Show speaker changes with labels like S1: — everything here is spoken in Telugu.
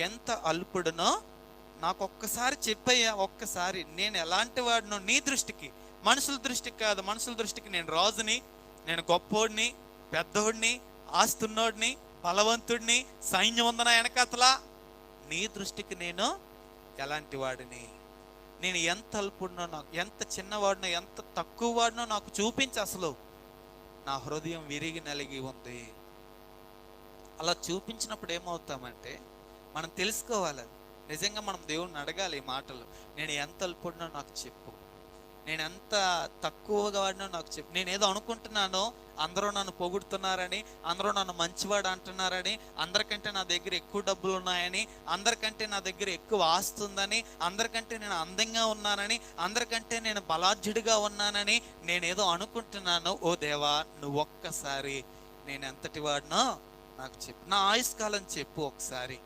S1: ఎంత అల్పుడునో నాకు ఒక్కసారి చెప్పయ్యా, ఒక్కసారి నేను ఎలాంటి వాడినో నీ దృష్టికి, మనుషుల దృష్టికి కాదు. మనుషుల దృష్టికి నేను రాజుని, నేను గొప్పోడిని, పెద్దోడిని, ఆస్తున్నోడిని, బలవంతుడిని, సైన్యం ఉందన వెనకతలా. నీ దృష్టికి నేను ఎలాంటి వాడిని, నేను ఎంత అల్పుడినో, నాకు ఎంత చిన్నవాడినో, ఎంత తక్కువ వాడినో నాకు చూపించి. అసలు నా హృదయం విరిగి నలిగి ఉంది. అలా చూపించినప్పుడు ఏమవుతామంటే మనం తెలుసుకోవాలి. నిజంగా మనం దేవుణ్ణి అడగాలి ఈ మాటలు. నేను ఎంత అల్పుడినో నాకు చెప్పు, నేను ఎంత తక్కువగా వాడినో నాకు చెప్పు. నేనేదో అనుకుంటున్నానో, అందరూ నన్ను పొగుడుతున్నారని, అందరూ నన్ను మంచివాడు అంటున్నారని, అందరికంటే నా దగ్గర ఎక్కువ డబ్బులు ఉన్నాయని, అందరికంటే నా దగ్గర ఎక్కువ ఆస్తి ఉందని, అందరికంటే నేను అందంగా ఉన్నానని, అందరికంటే నేను బలాఢ్యుడిగా ఉన్నానని నేనేదో అనుకుంటున్నాను. ఓ దేవా, నువ్వు ఒక్కసారి నేను ఎంతటి వాడినో నాకు చెప్పు, నా ఆయుష్కాలం చెప్పు ఒకసారి.